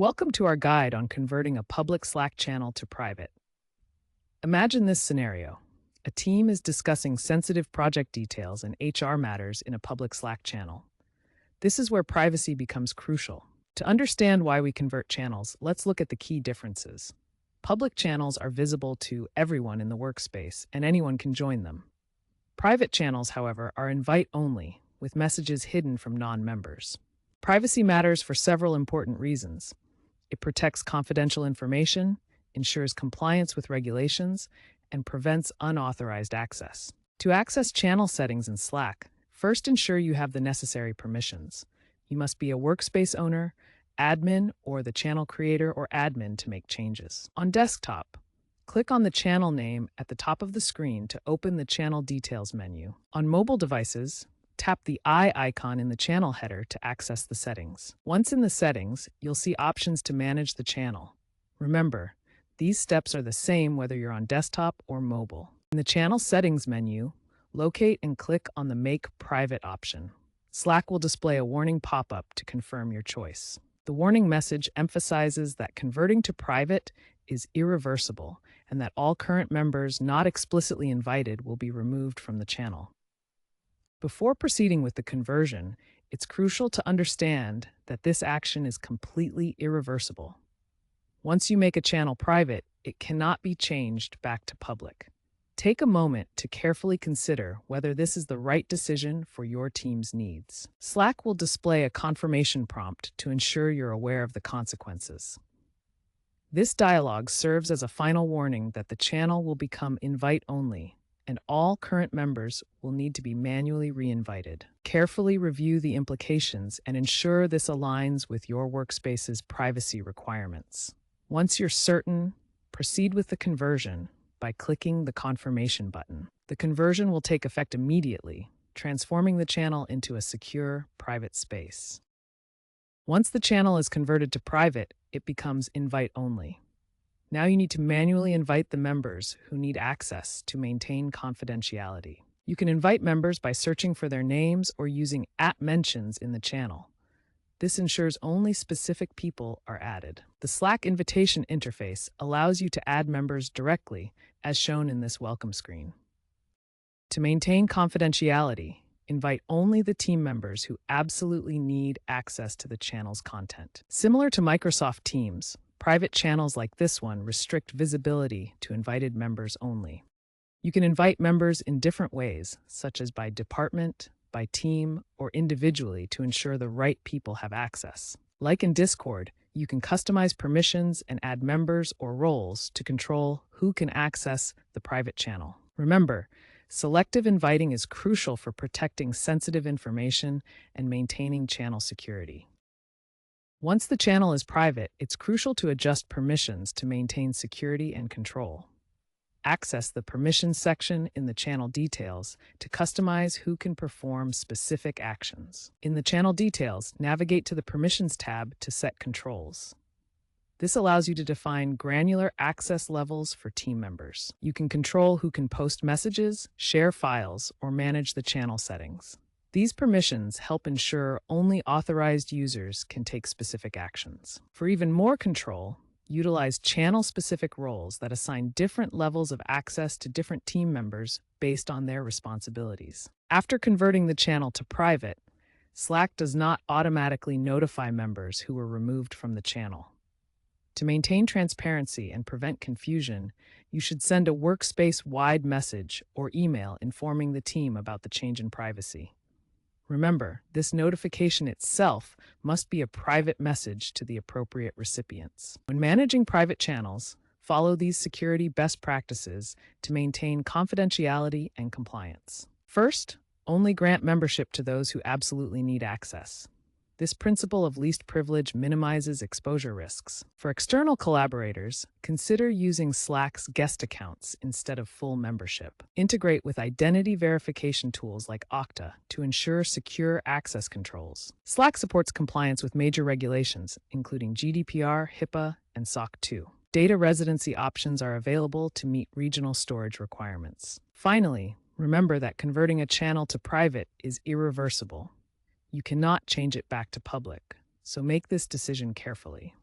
Welcome to our guide on converting a public Slack channel to private. Imagine this scenario. A team is discussing sensitive project details and HR matters in a public Slack channel. This is where privacy becomes crucial. To understand why we convert channels, let's look at the key differences. Public channels are visible to everyone in the workspace, and anyone can join them. Private channels, however, are invite-only, with messages hidden from non-members. Privacy matters for several important reasons. It protects confidential information, ensures compliance with regulations, and prevents unauthorized access. To access channel settings in Slack, first ensure you have the necessary permissions. You must be a workspace owner, admin, or the channel creator or admin to make changes. On desktop, click on the channel name at the top of the screen to open the Channel Details menu. On mobile devices, tap the eye icon in the channel header to access the settings. Once in the settings, you'll see options to manage the channel. Remember, these steps are the same whether you're on desktop or mobile. In the Channel Settings menu, locate and click on the Make Private option. Slack will display a warning pop-up to confirm your choice. The warning message emphasizes that converting to private is irreversible and that all current members not explicitly invited will be removed from the channel. Before proceeding with the conversion, it's crucial to understand that this action is completely irreversible. Once you make a channel private, it cannot be changed back to public. Take a moment to carefully consider whether this is the right decision for your team's needs. Slack will display a confirmation prompt to ensure you're aware of the consequences. This dialog serves as a final warning that the channel will become invite-only, and all current members will need to be manually re-invited. Carefully review the implications and ensure this aligns with your workspace's privacy requirements. Once you're certain, proceed with the conversion by clicking the confirmation button. The conversion will take effect immediately, transforming the channel into a secure, private space. Once the channel is converted to private, it becomes invite-only. Now you need to manually invite the members who need access to maintain confidentiality. You can invite members by searching for their names or using @mentions in the channel. This ensures only specific people are added. The Slack invitation interface allows you to add members directly, as shown in this welcome screen. To maintain confidentiality, invite only the team members who absolutely need access to the channel's content. Similar to Microsoft Teams, private channels like this one restrict visibility to invited members only. You can invite members in different ways, such as by department, by team, or individually to ensure the right people have access. Like in Discord, you can customize permissions and add members or roles to control who can access the private channel. Remember, selective inviting is crucial for protecting sensitive information and maintaining channel security. Once the channel is private, it's crucial to adjust permissions to maintain security and control. Access the Permissions section in the Channel Details to customize who can perform specific actions. In the Channel Details, navigate to the Permissions tab to set controls. This allows you to define granular access levels for team members. You can control who can post messages, share files, or manage the channel settings. These permissions help ensure only authorized users can take specific actions. For even more control, utilize channel-specific roles that assign different levels of access to different team members based on their responsibilities. After converting the channel to private, Slack does not automatically notify members who were removed from the channel. To maintain transparency and prevent confusion, you should send a workspace-wide message or email informing the team about the change in privacy. Remember, this notification itself must be a private message to the appropriate recipients. When managing private channels, follow these security best practices to maintain confidentiality and compliance. First, only grant membership to those who absolutely need access. This principle of least privilege minimizes exposure risks. For external collaborators, consider using Slack's guest accounts instead of full membership. Integrate with identity verification tools like Okta to ensure secure access controls. Slack supports compliance with major regulations, including GDPR, HIPAA, and SOC 2. Data residency options are available to meet regional storage requirements. Finally, remember that converting a channel to private is irreversible. You cannot change it back to public, so make this decision carefully.